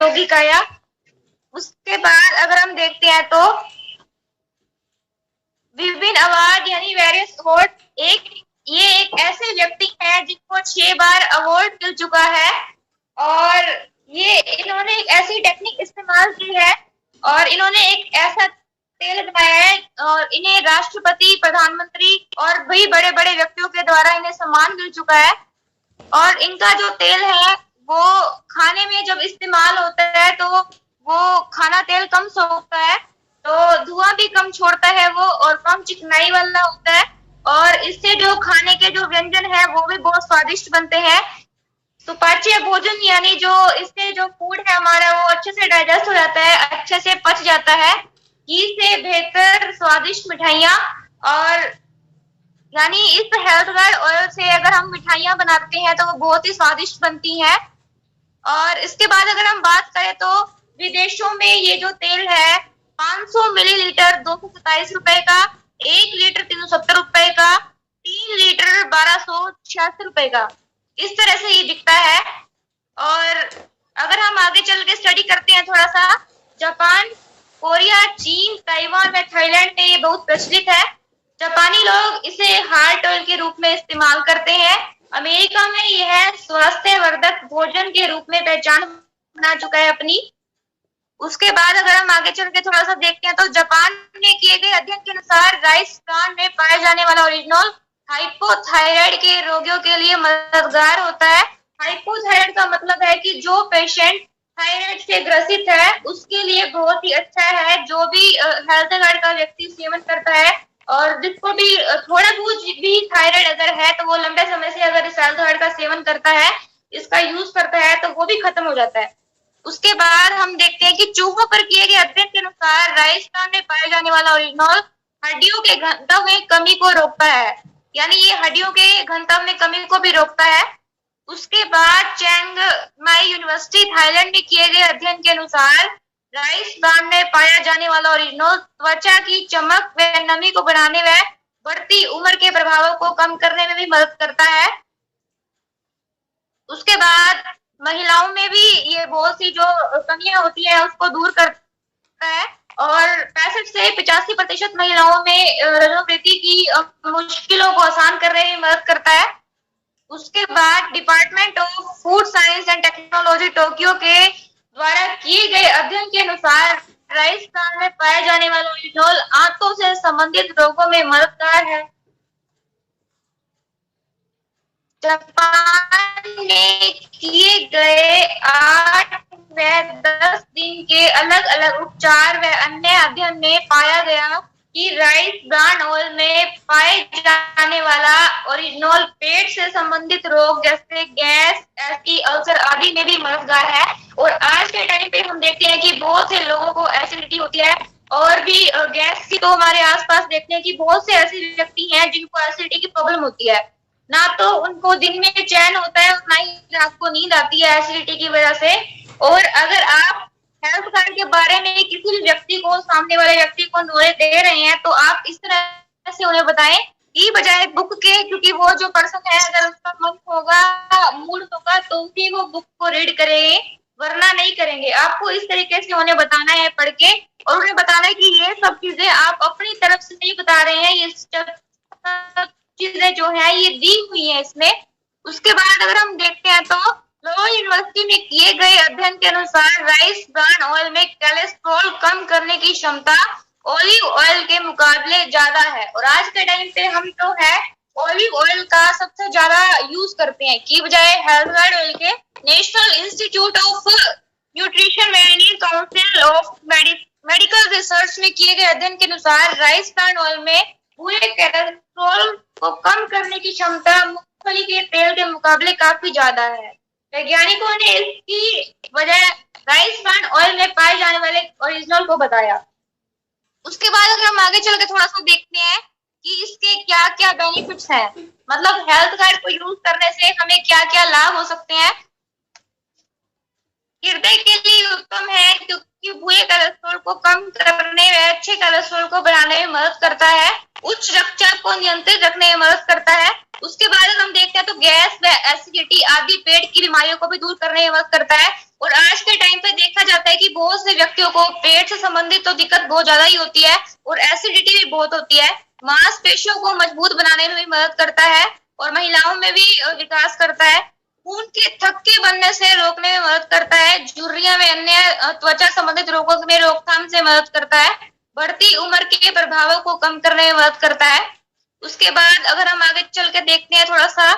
यौगिकाया। उसके बाद अगर हम देखते हैं तो विभिन्न अवार्ड यानी वेरियस अवार्ड, ये एक ऐसे व्यक्ति हैं जिनको 6 बार अवार्ड मिल चुका है और ये इन्होंने एक ऐसी टेक्निक इस्तेमाल की है और इन्होंने एक ऐसा तेल बनाया है और इन्हें राष्ट्रपति, प्रधानमंत्री और भी बड़े बड़े व्यक्तियों के द्वारा इन्हें सम्मान मिल चुका है। और इनका जो तेल है वो खाने में जब इस्तेमाल होता है तो वो खाना तेल कम सोखता है, तो धुआं भी कम छोड़ता है वो और कम चिकनाई वाला होता है और इससे जो खाने के जो व्यंजन है वो भी बहुत स्वादिष्ट बनते हैं। सुपाच्य भोजन यानी जो इससे जो फूड है हमारा वो अच्छे से डाइजेस्ट हो जाता है, अच्छे से पच जाता है। घी से बेहतर स्वादिष्ट मिठाइयाँ और यानी इस हेल्थ गार्ड ऑयल से अगर हम मिठाइयाँ बनाते हैं तो वो बहुत ही स्वादिष्ट बनती हैं। और इसके बाद अगर हम बात करें तो विदेशों में ये जो तेल है 500 मिलीलीटर 227 रुपए का, 1 लीटर 370 रुपए का, 3 लीटर 1286 रुपए का, इस तरह से ये बिकता है। और अगर हम आगे चल के स्टडी करते हैं थोड़ा सा, जापान, कोरिया, चीन, ताइवान में, थाईलैंड में ये बहुत प्रचलित है। जापानी लोग इसे हार्ट ऑयल के रूप में इस्तेमाल करते हैं। अमेरिका में यह स्वास्थ्यवर्धक भोजन के रूप में पहचान बना चुका है अपनी। उसके बाद अगर हम आगे चल के थोड़ा सा देखते हैं तो जापान में किए गए अध्ययन के अनुसार राइस ब्रान में पाए जाने वाला ओरिजिनल हाइपोथायराइड के रोगियों के लिए मददगार होता है। हाइपोथायराइड का मतलब है कि जो पेशेंट थायराइड से ग्रसित है उसके लिए बहुत ही अच्छा है। जो भी हेल्थ गार्ड का व्यक्ति सेवन करता है और जिसको भी थोड़ा बहुत भी थायराइड अगर है तो वो लंबे समय से अगर इस हेल्थ गार्ड का सेवन करता है, इसका यूज करता है तो वो भी खत्म हो जाता है। उसके बाद हम देखते हैं कि चूहों पर किए गए अध्ययन के अनुसार राइस ब्रान में पाए जाने वाला ओरिजिनल हड्डियों के घनत्व में कमी को रोकता है, यानी ये हड्डियों के घनत्व में कमी को भी रोकता है। उसके बाद चैंग माई यूनिवर्सिटी थाईलैंड में किए गए अध्ययन के अनुसार राइस ब्रान में पाया जाने वाला ओरिजिनल त्वचा की चमक व नमी को बढ़ाने व बढ़ती उम्र के प्रभावों को कम करने में भी मदद करता है। उसके बाद महिलाओं में भी ये बहुत सी जो कमियां होती है उसको दूर करता है और 65 से 85% महिलाओं में रजोवृद्धि की मुश्किलों को आसान करने में मदद करता है। उसके बाद department of food science and technology Tokyo के द्वारा किए गए अध्ययन के अनुसार राइस ब्रान में पाए जाने वाला ओरिजिनल आंतों से संबंधित रोगों में मददगार है। जापान में किए गए 8 व 10 दिन के अलग अलग उपचार व अन्य अध्ययन में पाया गया कि राइस ब्रान ऑयल में पाए जाने वाला ओरिजिनल पेट से संबंधित रोग जैसे गैस, एसिडिटी, अल्सर आदि में भी मददगार है। और आज के टाइम पे हम देखते हैं कि बहुत से लोगों को एसिडिटी होती है और भी गैस की, तो हमारे आसपास देखते हैं कि बहुत से ऐसे व्यक्ति हैं जिनको एसिडिटी की प्रॉब्लम होती है। ना तो उनको दिन में चैन होता है और ना ही रात को नींद आती है एसिडिटी की वजह से। और अगर आप हेल्थ कार्ड के बारे में किसी भी व्यक्ति को, सामने वाले व्यक्ति को नॉलेज दे रहे हैं तो आप इस तरह से उन्हें बताएं कि बजाय बुक के, क्योंकि वो जो पर्सन है अगर उसका मन होगा, मूड होगा तो ही वो बुक को रीड करेंगे, वरना नहीं करेंगे। आपको इस तरीके से उन्हें बताना है पढ़ के, और उन्हें बताना है कि ये सब चीजें आप अपनी तरफ से नहीं बता रहे हैं, ये सब चीजें जो है ये दी हुई है इसमें। उसके बाद अगर हम देखते हैं तो लो यूनिवर्सिटी में किए गए अध्ययन के अनुसार राइस ब्रान ऑयल में कोलेस्ट्रॉल कम करने की क्षमता ऑलिव ऑयल के मुकाबले ज्यादा है। और आज के टाइम पे हम जो है ऑलिव ऑयल का सबसे ज्यादा यूज करते हैं की बजाय हेल्थ गार्ड ऑयल के। National institute of nutrition and Indian council of medical research में किए गए अध्ययन के अनुसार राइस ब्रान ऑयल में बुरे कोलेस्ट्रॉल को कम करने की क्षमता मूंगफली के तेल के मुकाबले काफी ज्यादा है। वैज्ञानिकों ने इसकी वजह राइस ब्रान ऑयल में पाए जाने वाले ओरिजिनल को बताया। उसके बाद अगर हम आगे चल के थोड़ा सा देखते हैं कि इसके क्या क्या बेनिफिट्स हैं, मतलब हेल्थ कार्ड को यूज करने से हमें क्या क्या लाभ हो सकते हैं। हृदय के लिए उत्तम है क्योंकि बुरे कोलेस्ट्रॉल को कम करने व अच्छे कोलेस्ट्रॉल को बढ़ाने में मदद करता है। उच्च रक्तचाप को नियंत्रित रखने में मदद करता है। उसके बाद हम देखते हैं तो गैस व एसिडिटी आदि पेट की बीमारियों को भी दूर करने में मदद करता है। और आज के टाइम पे देखा व्यक्तियों को पेट से संबंधित तो दिक्कत बहुत ज्यादा ही होती है और एसिडिटी भी बहुत होती है। मांसपेशियों को मजबूत बनाने में भी मदद करता है और महिलाओं में भी विकास करता है। खून के थक्के बनने से रोकने में मदद करता है। झुर्रियां में अन्य त्वचा संबंधित रोगों में रोकथाम से मदद करता है। बढ़ती उम्र के प्रभावों को कम करने में मदद करता है। उसके बाद अगर हम आगे चल के देखते हैं थोड़ा सा,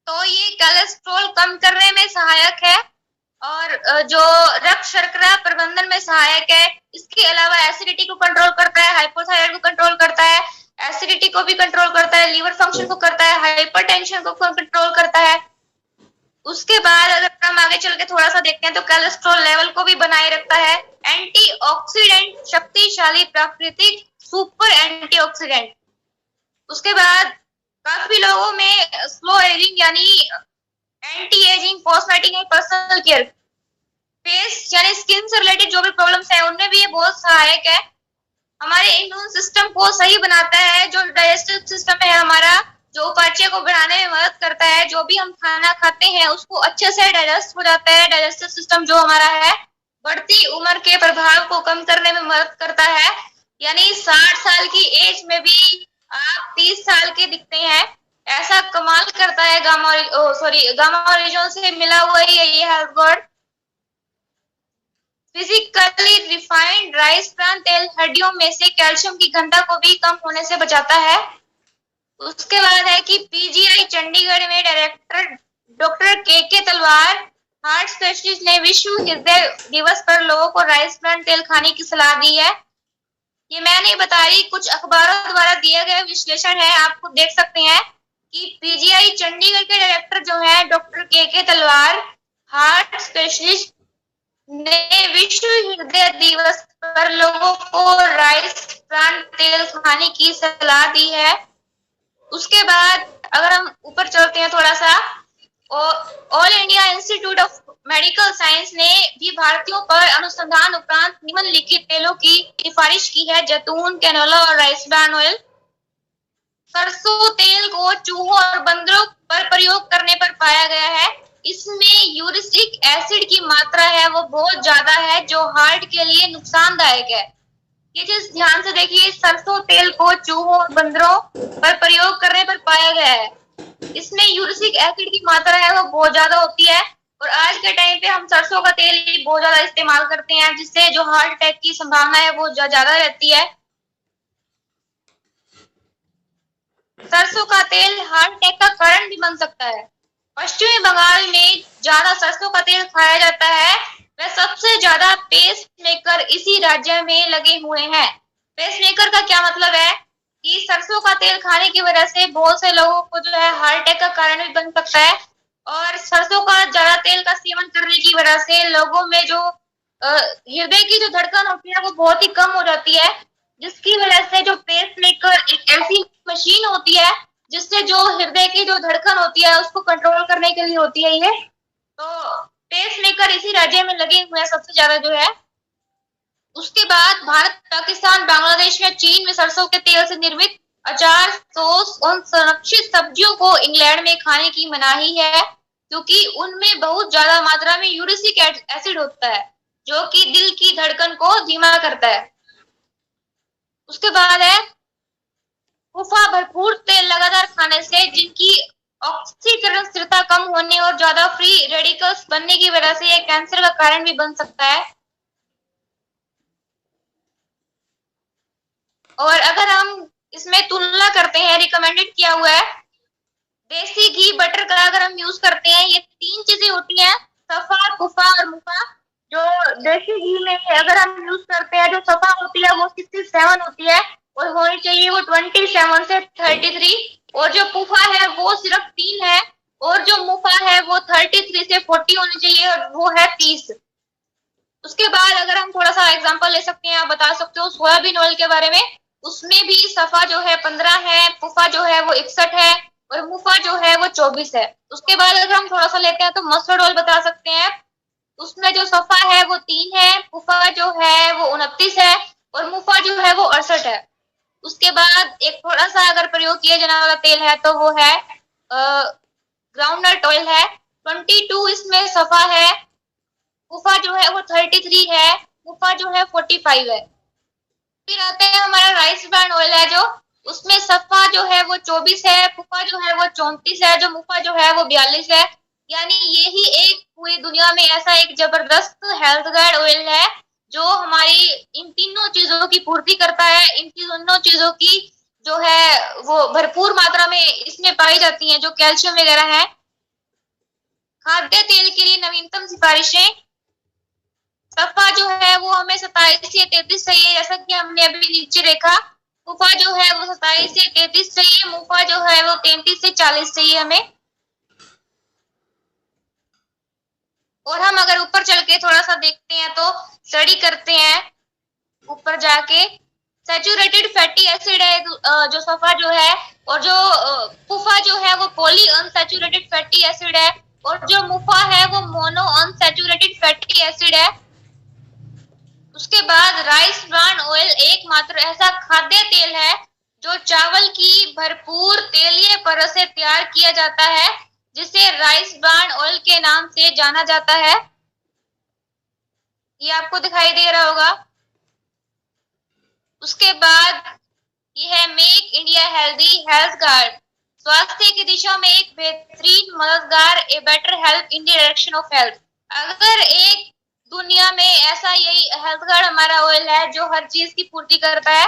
तो ये कोलेस्ट्रॉल कम करने में सहायक है और जो रक्त शर्करा प्रबंधन में सहायक है। इसके अलावा एसिडिटी को कंट्रोल करता है, हाइपोथायराइड को कंट्रोल करता है, एसिडिटी को भी कंट्रोल करता है, लीवर फंक्शन को करता है, हाइपरटेंशन को कंट्रोल करता है। उसके बाद अगर हम आगे चल के थोड़ा सा देखते हैं तो कोलेस्ट्रॉल लेवल को भी बनाए रखता है। एंटीऑक्सीडेंट, शक्तिशाली प्राकृतिक सुपर एंटीऑक्सीडेंट। उसके बाद काफी लोगों में स्लो एजिंग यानी anti ageing, cosmetic and personal care, face यानी स्किन से रिलेटेड जो भी प्रॉब्लम्स है उनमें भी ये बहुत सहायक है। हमारे इम्यून सिस्टम को सही बनाता है। जो डाइजेस्टिव सिस्टम है हमारा, जो उपापचय को बढ़ाने में मदद करता है। जो भी हम खाना खाते हैं उसको अच्छे से डाइजेस्ट हो जाता है। डाइजेस्टिव सिस्टम जो हमारा है बढ़ती उम्र के प्रभाव को कम करने में मदद करता है। यानी 60 साल की एज में भी आप 30 साल के दिखते हैं, ऐसा कमाल करता है गामा रीजन से मिला हुआ ही है ये health board. Physically refined rice bran तेल हड्डियों में से कैल्शियम की घनता को भी कम होने से बचाता है। उसके बाद है कि पीजीआई चंडीगढ़ में डायरेक्टर डॉक्टर के तलवार, हार्ट स्पेशलिस्ट, ने विश्व हृदय दिवस पर लोगों को राइस ब्रान तेल खाने की सलाह दी है। ये मैं नहीं बता रही, कुछ अखबारों द्वारा दिया गया विश्लेषण है, आपको देख सकते हैं कि पीजीआई चंडीगढ़ के डायरेक्टर जो है डॉक्टर के तलवार, हार्ट स्पेशलिस्ट, ने विश्व हृदय दिवस पर लोगों को राइस ब्रान तेल खाने की सलाह दी है। उसके बाद अगर हम ऊपर चलते हैं थोड़ा सा, all India institute of medical science ने भी भारतीयों पर अनुसंधान उपरांत निम्नलिखित तेलों की सिफारिश की है: जैतून, कैनोला और राइस ब्रान ऑयल। सरसों तेल को चूहों और बंदरों पर प्रयोग करने पर पाया गया है इसमें यूरिक एसिड की मात्रा है वो बहुत ज्यादा है, जो हार्ट के लिए नुकसानदायक है। ये चीज ध्यान से देखिए, सरसों तेल को चूहों और बंदरों पर प्रयोग करने पर पाया गया है, इसमें यूरिक एसिड की मात्रा है वो बहुत ज्यादा होती है। और आज के टाइम पे हम सरसों का तेल ही बहुत ज्यादा इस्तेमाल करते हैं, जिससे जो हार्ट अटैक की संभावना है वो ज्यादा रहती है। सरसों का तेल हार्ट अटैक का कारण भी बन सकता है। पश्चिमी बंगाल में ज्यादा सरसों का तेल खाया जाता है, वह सबसे ज्यादा पेस मेकर इसी राज्य में लगे हुए हैं। पेस मेकर का क्या मतलब है कि सरसों का तेल खाने की वजह से बहुत से लोगों को जो है हार्ट अटैक का कारण भी बन सकता है। और सरसों का ज्यादा तेल का सेवन करने की वजह से लोगों में जो हृदय की जो धड़कन होती है वो बहुत ही कम हो जाती है, जिसकी वजह से जो पेस मेकर एक ऐसी मशीन होती है जिससे जो हृदय की जो धड़कन होती है उसको कंट्रोल करने के लिए होती है ये। तो पेस मेकर इसी राज्य में लगे हुए हैं सबसे ज्यादा जो है। उसके बाद भारत, पाकिस्तान, बांग्लादेश में, चीन में सरसों के तेल से निर्मित अचार, सॉस और संरक्षित सब्जियों को इंग्लैंड में खाने की मनाही है, क्योंकि उनमें बहुत ज्यादा मात्रा में यूरिक एसिड होता है जो कि दिल की धड़कन को धीमा करता है। उसके बाद है फूफा, भरपूर तेल लगातार खाने से जिनकी ऑक्सीकरण स्थिरता कम होने और ज्यादा फ्री रेडिकल्स बनने की वजह से यह कैंसर का कारण भी बन सकता है। और अगर हम इसमें तुलना करते हैं, रिकमेंडेड किया हुआ है देसी घी, बटर का अगर हम यूज करते हैं, ये 3 चीजें होती हैं, सफा, कुफा और मुफा। जो देसी घी में अगर हम यूज करते हैं, जो सफा होती है वो 67 होती है और होनी चाहिए वो 27 से 33, और जो पुफा है वो सिर्फ 3 है, और जो मुफा है वो 33 से 40 होनी चाहिए और वो है 30। उसके बाद अगर हम थोड़ा सा एग्जांपल ले सकते हैं, आप बता सकते हो सोयाबीन ऑयल के बारे में, उसमें भी सफा जो है 15 है, पुफा जो है वो 61 है और मुफा जो है वो 24 है। उसके बाद अगर हम थोड़ा सा लेते हैं तो मस्टर्ड ऑयल बता सकते हैं, उसमें जो सफा है वो 3 है, पुफा जो है वो 29 है और मुफा जो है वो 68 है। उसके बाद एक थोड़ा सा अगर प्रयोग किया जाने वाला तेल है तो वो है ग्राउंडनट ऑयल है, 22 इसमें सफा है, पुफा जो है वो वो 33 है, मुफा जो है 45 है। फिर आते हैं हमारा राइस ब्रान ऑयल है, जो उसमें सफा जो है वो 24 है, पुफा जो है वो 34 है, जो मुफा जो है वो 42 है। यानी यही एक पूरी दुनिया में ऐसा एक जबरदस्त हेल्थ गार्ड ऑयल है जो हमारी इन तीनों चीजों की पूर्ति करता है। इन तीनों चीजों की जो है वो भरपूर मात्रा में इसमें पाई जाती हैं, जो कैल्शियम वगैरह है। खाद्य तेल के लिए नवीनतम सिफारिशें, सफा जो है वो हमें 27 से 33 चाहिए, जैसा कि हमने अभी नीचे देखा। मुफा जो है वो 27 से 33 चाहिए, मुफा जो है वो 33 से 40 चाहिए हमें। और हम अगर ऊपर चल के थोड़ा सा देखते हैं तो स्टडी करते हैं ऊपर जाके, सैचुरेटेड फैटी एसिड है जो सफा जो है, और जो पुफा जो है वो पॉली अनसैचुरेटेड फैटी एसिड है, और जो मुफा है वो मोनो अनसैचुरेटेड फैटी एसिड है। उसके बाद राइस ब्रान ऑयल एकमात्र ऐसा खाद्य तेल है जो चावल की भरपूर तेलीय परत से तैयार किया जाता है, जिसे राइस ब्रान ऑयल के नाम से जाना जाता है। ये आपको दिखाई दे रहा होगा। उसके बाद ये है make India healthy health guard, स्वास्थ्य की दिशा में एक बेहतरीन मददगार, a better health in the direction of health. अगर एक दुनिया में ऐसा यही हेल्थ गार्ड हमारा ऑयल है जो हर चीज की पूर्ति करता है,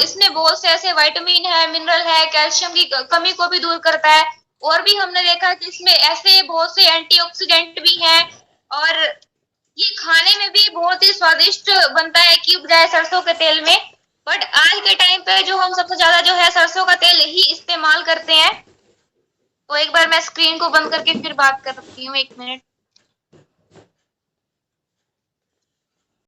इसमें बहुत से ऐसे विटामिन है, मिनरल है, कैल्शियम की कमी को भी दूर करता है, और भी हमने देखा कि इसमें ऐसे बहुत से एंटीऑक्सीडेंट भी हैं, और ये खाने में भी बहुत ही स्वादिष्ट बनता है कि बजाय सरसों के तेल में। बट आज के टाइम पे जो हम सबसे ज्यादा जो है सरसों का तेल ही इस्तेमाल करते हैं। तो एक बार मैं स्क्रीन को बंद करके फिर बात करती हूँ, 1 मिनट।